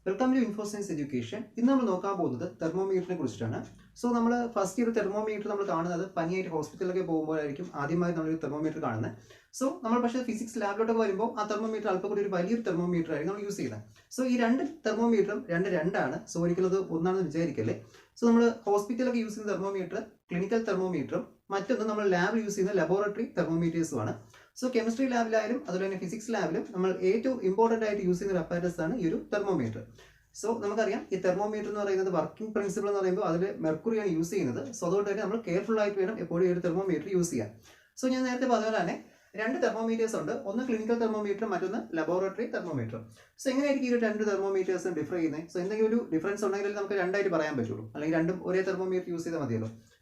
Welcome to InfoScience Education. In this video, we will thermometer. So, we first year thermometer, we will hospital thermometer. So, we will physics lab thermometer thermometer use. So, this thermometer so we will hospital use thermometer, clinical thermometer, lab use laboratory thermometers. So, chemistry lab and physics lab, we important use apparatus thermometer. So, we know this thermometer is working principle is mercury use. So, we are careful to thermometer use. So, I will two thermometers, one clinical thermometer and laboratory thermometer. So, how do you two thermometers different? So, if difference is thermometer use.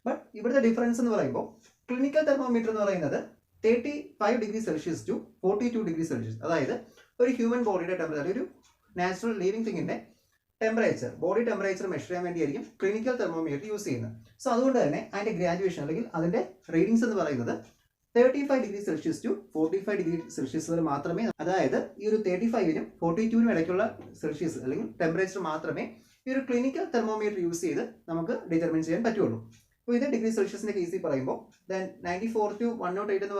But here the difference is clinical thermometer is 35 degrees Celsius to 42 degrees Celsius. That is a human body temperature, natural living thing in temperature, body temperature measurement clinical thermometer use. So, that is graduation, readings 35 degrees Celsius to 45 degrees Celsius. That is 35 and 42 Celsius temperature. This clinical thermometer use determine this degree Celsius easy then 94 to 108 is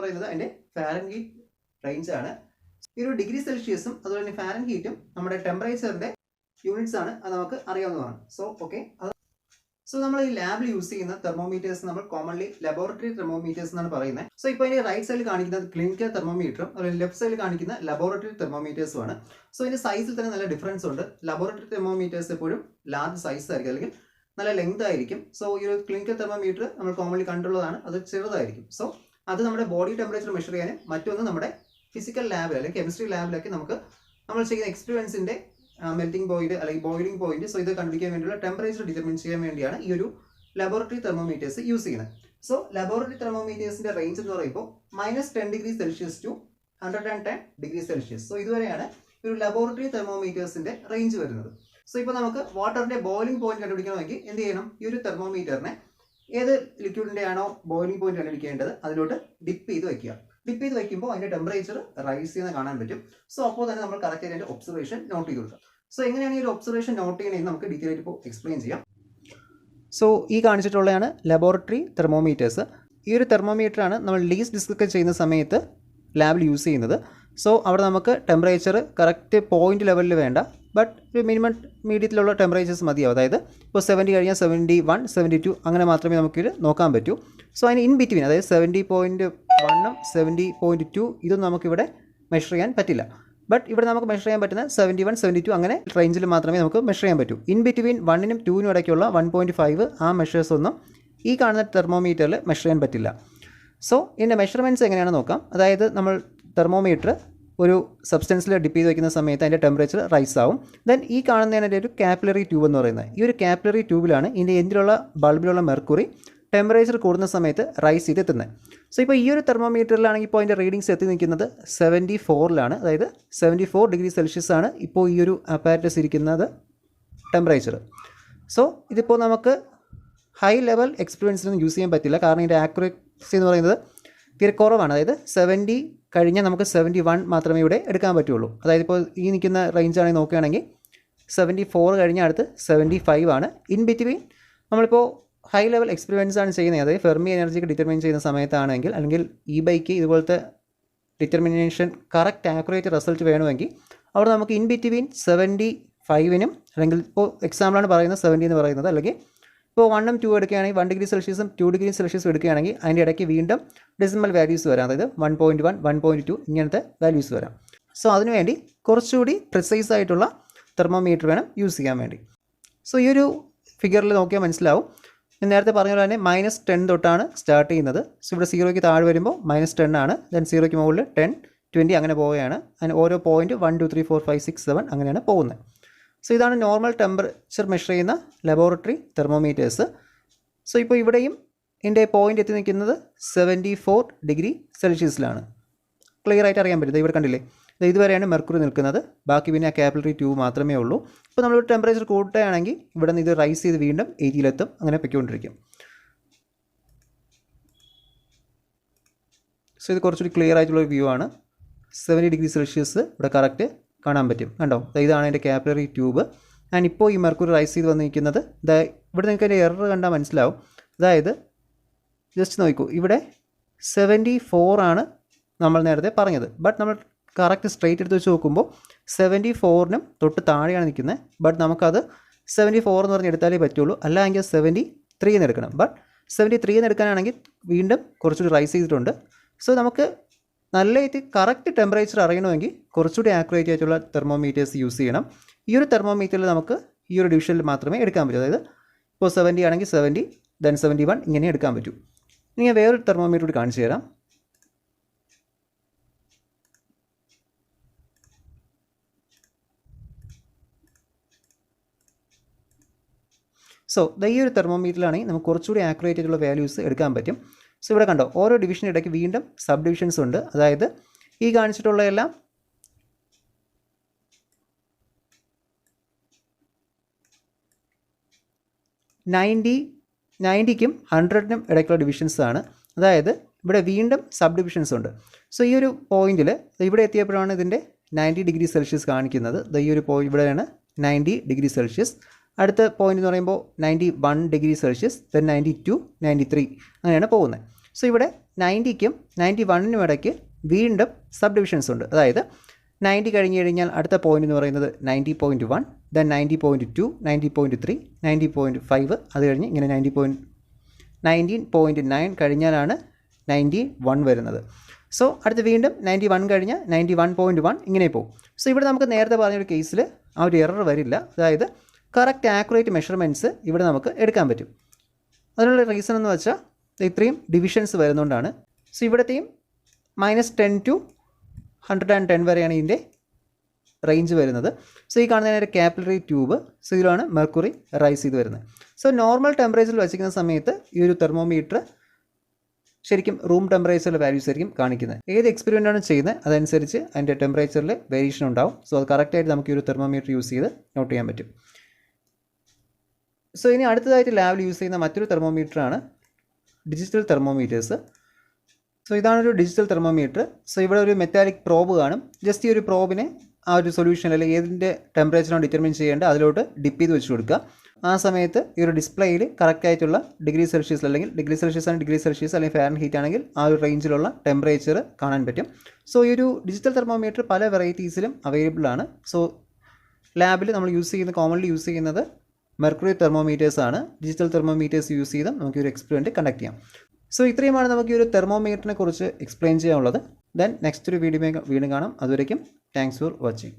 Fahrenheit range. This degree Celsius and Fahrenheit temperature units. So, okay. So, we lab use thermometers commonly laboratory thermometers. So, if you right side clinical thermometer or left side laboratory thermometers. So, in the size difference laboratory thermometers large size length. So, this clinical thermometer commonly control. So, that is body temperature measure. Physical lab, chemistry lab, we experiments in melting point, boiling point. So, this temperature determines this laboratory thermometers use. So, laboratory thermometers range is minus 10 degrees Celsius to 110 degrees Celsius. So, this is laboratory thermometers range. So, if we have water boiling point, this thermometer liquid boiling point dip dip the temperature rise. So, we correct observation note. So, how observation note explain. So, this is laboratory thermometers. This thermometer we least discuss in the lab use. So, our temperature correct point level. But minimum medium temperatures is 70, 71, 72. So, in between, that is 70.1 and 70.2, this we measure. But if we measure 71, 72, range we measure. In between 1 and 2, 1.5 measures this thermometer measure. So, in the measurements, that is thermometer ഒരു സബ്സ്റ്റൻസിൽ dip ചെയ്ത് വയ്ക്കുന്ന സമയത്ത് അതിൻ്റെ temperature rise ആവും. Then ഈ കാണുന്നതിൻ്റെ ഒരു capillary tube എന്ന് പറയുന്നത്. ഈ ഒരു കാപ്പിലറി ട്യൂബിലാണ് ഇതിൻ്റെ എൻഡിലുള്ള ബൾബിലുള്ള മെർക്കുറി ടെമ്പറേച്ചർ കൂടുന്ന സമയത്ത് റൈസ് ചെയ്ത് എത്തുന്നത്. സോ ഇപ്പോൾ ഈ ഒരു തെർമോമീറ്ററിലാണെങ്കിൽ ഇപ്പോൾ അതിൻ്റെ റീഡിങ്സ് എത്തി നിൽക്കുന്നത് 74ലാണ്. അതായത് 74 ഡിഗ്രി സെൽഷ്യസ് ആണ് ഇപ്പോൾ ഈ ഒരു അപ്പാരറ്റസ് ഇരിക്കുന്നത് ടെമ്പറേച്ചർ. സോ ഇതിപ്പോൾ നമുക്ക് ഹൈ ലെവൽ എക്സ്പീരിയൻസിനൊന്നും യൂസ് ചെയ്യാൻ പറ്റില്ല. കാരണം ഇതിൻ്റെ ആക്യുറസി എന്ന് പറയുന്നത് തീരെ കുറവാണ്. അതായത് 70 കഴിഞ്ഞാൽ നമുക്ക് 71 മാത്രമേ ഇവിടെ എടുക്കാൻ പറ്റുള്ളൂ. അതായത് ഇപ്പോൾ ഈ നിൽക്കുന്ന റേഞ്ച് ആണെങ്കിൽ നോക്കുകയാണെങ്കിൽ 74 കഴിഞ്ഞാൽ അടുത്ത് 75 ആണ്. ഇൻ ബിറ്റ്വീൻ നമ്മളിപ്പോൾ ഹൈ ലെവൽ എക്സ്പെരിമെൻറ്റ്സ് ആണ് ചെയ്യുന്നത്. അതായത് ഫെർമി എനർജിക്ക് ഡിറ്റർമിൻ ചെയ്യുന്ന സമയത്താണെങ്കിൽ അല്ലെങ്കിൽ ഈ ബൈക്ക് ഇതുപോലത്തെ ഡിറ്റർമിനേഷൻ കറക്റ്റ് ആക്യുറേറ്റ് റിസൾട്ട് വേണമെങ്കിൽ അവിടെ നമുക്ക് ഇൻ ബിറ്റ്വീൻ 75നും അല്ലെങ്കിൽ ഇപ്പോൾ എക്സാമ്പിളാണ് പറയുന്നത് 70 എന്ന് പറയുന്നത്. അല്ലെങ്കിൽ ഇപ്പോൾ 1 ഉം 2 എടുക്കുകയാണെങ്കിൽ 1 ഡിഗ്രി സെൽഷ്യസും 2 ഡിഗ്രി സെൽഷ്യസും എടുക്കുകയാണെങ്കിൽ അതിൻ്റെ ഇടയ്ക്ക് വീണ്ടും ഡെസിമൽ വാല്യൂസ് വരാം. അതായത് 1.1, 1.2 ഇങ്ങനത്തെ വാല്യൂസ് വരാം. സോ അതിനുവേണ്ടി കുറച്ചുകൂടി പ്രിസൈസ് ആയിട്ടുള്ള തെർമോമീറ്റർ വേണം യൂസ് ചെയ്യാൻ വേണ്ടി. സോ ഈ ഒരു ഫിഗറിൽ നോക്കിയാൽ മനസ്സിലാവും. നേരത്തെ പറഞ്ഞ പോലെ തന്നെ -10 തൊട്ടാണ് സ്റ്റാർട്ട് ചെയ്യുന്നത്. സോ ഇവിടെ 0ക്ക് താഴെ വരുമ്പോൾ -10 ആണ്. ദെൻ 0ക്ക് മുകളിൽ 10, 20 അങ്ങനെ പോവുകയാണ്. അതിന് ഓരോ പോയിൻറ്റ് 1, 2, 3, 4, 5, 6, 7 അങ്ങനെയാണ് പോകുന്നത്. സോ ഇതാണ് നോർമൽ ടെമ്പറേച്ചർ മെഷർ ചെയ്യുന്ന ലബോറട്ടറി തെർമോമീറ്റേഴ്സ്. സോ ഇപ്പോൾ ഇവിടെയും ഇതിൻ്റെ പോയിൻ്റ് എത്തി നിൽക്കുന്നത് 74 ഡിഗ്രി സെൽഷ്യസിലാണ്. ക്ലിയർ ആയിട്ട് അറിയാൻ പറ്റും. ഇവിടെ കണ്ടില്ലേ, ഇതുവരെയാണ് മെർക്കുറി നിൽക്കുന്നത്. ബാക്കി പിന്നെ ആ കാപ്പിലറി ട്യൂബ് മാത്രമേ ഉള്ളൂ. ഇപ്പോൾ നമ്മൾ ടെമ്പറേച്ചർ കൂട്ടുകയാണെങ്കിൽ ഇവിടെ നിന്ന് ഇത് റൈസ് ചെയ്ത് വീണ്ടും 80-ലെത്തും. അങ്ങനെ പൊയ്ക്കൊണ്ടിരിക്കും. സോ ഇത് കുറച്ചുകൂടി ക്ലിയർ ആയിട്ടുള്ളൊരു വ്യൂ ആണ്. 70 ഡിഗ്രി സെൽഷ്യസ് ഇവിടെ കറക്റ്റ് കാണാൻ പറ്റും. കണ്ടോ, ഇതാണ് അതിൻ്റെ കാപ്പിലറി ട്യൂബ്. ആൻഡ് ഇപ്പോൾ ഈ മെർക്കുറി റൈസ് ചെയ്ത് വന്നിരിക്കുന്നത് ഇവിടെ നിങ്ങൾക്ക് അതിൻ്റെ എറർ കണ്ടാൽ മനസ്സിലാവും. അതായത് ജസ്റ്റ് നോക്കൂ, ഇവിടെ 74 ആണ് നമ്മൾ നേരത്തെ പറഞ്ഞത്. ബട്ട് നമ്മൾ കറക്റ്റ് സ്ട്രേറ്റ് എടുത്ത് വെച്ച് നോക്കുമ്പോൾ 74നും തൊട്ട് താഴെയാണ് നിൽക്കുന്നത്. ബട്ട് നമുക്കത് 74 എന്ന് പറഞ്ഞ് എടുത്താലേ പറ്റുള്ളൂ, അല്ലെങ്കിൽ 73 എന്ന് എടുക്കണം. ബട്ട് 73 എന്ന് എടുക്കാനാണെങ്കിൽ വീണ്ടും കുറച്ചുകൂടി റൈസ് ചെയ്തിട്ടുണ്ട്. സോ നമുക്ക് നല്ലതായിട്ട് കറക്റ്റ് ടെമ്പറേച്ചർ അറിയണമെങ്കിൽ കുറച്ചുകൂടി ആക്യുറേറ്റ് ആയിട്ടുള്ള തെർമോമീറ്റേഴ്സ് യൂസ് ചെയ്യണം. ഈ ഒരു തെർമോമീറ്ററിൽ നമുക്ക് ഈ ഒരു ഡിവിഷനിൽ മാത്രമേ എടുക്കാൻ പറ്റൂ. അതായത് ഇപ്പോൾ 70 ആണെങ്കിൽ 70, ദെൻ 71 ഇങ്ങനെ എടുക്കാൻ പറ്റൂ. ഇനി ഞാൻ വേറൊരു തെർമോമീറ്റർ കൂടി കാണിച്ചു തരാം. സോ ഈ ഒരു തെർമോമീറ്ററിലാണെങ്കിൽ നമുക്ക് കുറച്ചുകൂടി ആക്യുറേറ്റ് ആയിട്ടുള്ള വാല്യൂസ് എടുക്കാൻ പറ്റും. സോ ഇവിടെ കണ്ടോ, ഓരോ ഡിവിഷന് ഇടയ്ക്ക് വീണ്ടും സബ് ഡിവിഷൻസ് ഉണ്ട്. അതായത് ഈ കാണിച്ചിട്ടുള്ള എല്ലാം 90ക്കും 100നും ഇടയ്ക്കുള്ള ഡിവിഷൻസ് ആണ്. അതായത് ഇവിടെ വീണ്ടും സബ് ഡിവിഷൻസ് ഉണ്ട്. സോ ഈ ഒരു പോയിന്റിൽ ഇവിടെ എത്തിയപ്പോഴാണ് ഇതിൻ്റെ 90 ഡിഗ്രി സെൽഷ്യസ് കാണിക്കുന്നത്. ഈ ഒരു ഇവിടെയാണ് 90 ഡിഗ്രി സെൽഷ്യസ്. അടുത്ത പോയിന്റ് എന്ന് പറയുമ്പോൾ 91 ഡിഗ്രി സെൽഷ്യസ്, ദെൻ 92, 93 അങ്ങനെയാണ് പോകുന്നത്. സോ ഇവിടെ 90ക്കും 91നും ഇടയ്ക്ക് വീണ്ടും സബ് ഡിവിഷൻസ് ഉണ്ട്. അതായത് 90 കഴിഞ്ഞ് കഴിഞ്ഞാൽ അടുത്ത പോയിന്റ് എന്ന് പറയുന്നത് 90.1, ദെൻ 90.2, 90.3, 90.5, അത് കഴിഞ്ഞ് ഇങ്ങനെ 19.9 കഴിഞ്ഞാലാണ് 91 വരുന്നത്. സോ അടുത്ത് വീണ്ടും 91 കഴിഞ്ഞാൽ 91.1 ഇങ്ങനെ പോകും. സോ ഇവിടെ നമുക്ക് നേരത്തെ പറഞ്ഞൊരു കേസിൽ ആ ഒരു എറർ വരില്ല. അതായത് കറക്റ്റ് ആക്യുറേറ്റ് മെഷർമെൻറ്റ്സ് ഇവിടെ നമുക്ക് എടുക്കാൻ പറ്റും. അതിനുള്ള റീസൺ എന്ന് വെച്ചാൽ ഇത്രയും ഡിവിഷൻസ് വരുന്നതുകൊണ്ടാണ്. സോ ഇവിടത്തെയും -10 to 110 വരെയാണ് ഇതിൻ്റെ റേഞ്ച് വരുന്നത്. സോ ഈ കാണുന്നതിന് ഒരു കാപ്പിലറി ട്യൂബ്. സോ ഇതിലാണ് മെർക്കുറി റൈസ് ചെയ്ത് വരുന്നത്. സോ നോർമൽ ടെമ്പറേച്ചറിൽ വച്ചിരിക്കുന്ന സമയത്ത് ഈ ഒരു തെർമോമീറ്റർ ശരിക്കും റൂം ടെമ്പറേച്ചറിലെ വാല്യൂസ് ആയിരിക്കും കാണിക്കുന്നത്. ഏത് എക്സ്പെരിമെൻ്റാണ് ചെയ്യുന്നത് അതനുസരിച്ച് അതിൻ്റെ ടെമ്പറേച്ചറിൽ വേരിയേഷൻ ഉണ്ടാവും. സോ അത് കറക്റ്റായിട്ട് നമുക്ക് ഈ ഒരു തെർമോമീറ്റർ യൂസ് ചെയ്ത് നോട്ട് ചെയ്യാൻ പറ്റും. സോ ഇനി അടുത്തതായിട്ട് ലാബിൽ യൂസ് ചെയ്യുന്ന മറ്റൊരു തെർമോമീറ്ററാണ് ഡിജിറ്റൽ തെർമോമീറ്റേഴ്സ്. സോ ഇതാണൊരു ഡിജിറ്റൽ തെർമോമീറ്റർ. സോ ഇവിടെ ഒരു മെറ്റാലിക് പ്രോബ് കാണും. ജസ്റ്റ് ഈ ഒരു പ്രോബിനെ ആ ഒരു സൊല്യൂഷൻ അല്ലെങ്കിൽ ഏതിൻ്റെ ടെമ്പറേച്ചറാണ് ഡിറ്റർമിൻ ചെയ്യേണ്ടത് അതിലോട്ട് ഡിപ്പ് ചെയ്ത് വെച്ച് കൊടുക്കുക. ആ സമയത്ത് ഈ ഒരു ഡിസ്പ്ലേയിൽ കറക്റ്റായിട്ടുള്ള ഡിഗ്രി സെൽഷ്യസ്, അല്ലെങ്കിൽ ഡിഗ്രി സെൽഷ്യസ് ആണ് ഡിഗ്രി സെൽഷ്യസ്, അല്ലെങ്കിൽ ഫാരൻഹീറ്റ് ആണെങ്കിൽ ആ ഒരു റേഞ്ചിലുള്ള ടെമ്പറേച്ചർ കാണാൻ പറ്റും. സോ ഈ ഒരു ഡിജിറ്റൽ തെർമോമീറ്റർ പല വെറൈറ്റീസിലും അവൈലബിൾ ആണ്. സോ ലാബിൽ നമ്മൾ കോമൺലി യൂസ് ചെയ്യുന്നത് മെർക്കുറി തെർമോമീറ്റേഴ്സ് ആണ്. ഡിജിറ്റൽ തെർമോമീറ്റേഴ്സ് യൂസ് ചെയ്തും നമുക്ക് ഒരു എക്സ്പെരിമെൻറ്റ് കണ്ടക്ട് ചെയ്യാം. സോ ഇത്രയുമാണ് നമുക്ക് ഈ ഒരു തെർമോമീറ്ററിനെ കുറിച്ച് എക്സ്പ്ലെയിൻ ചെയ്യാനുള്ളത്. ദെൻ നെക്സ്റ്റ് ഒരു വീഡിയോ വീണ്ടും കാണാം. അതുവരേക്കും താങ്ക്സ് ഫോർ വാച്ചിങ്.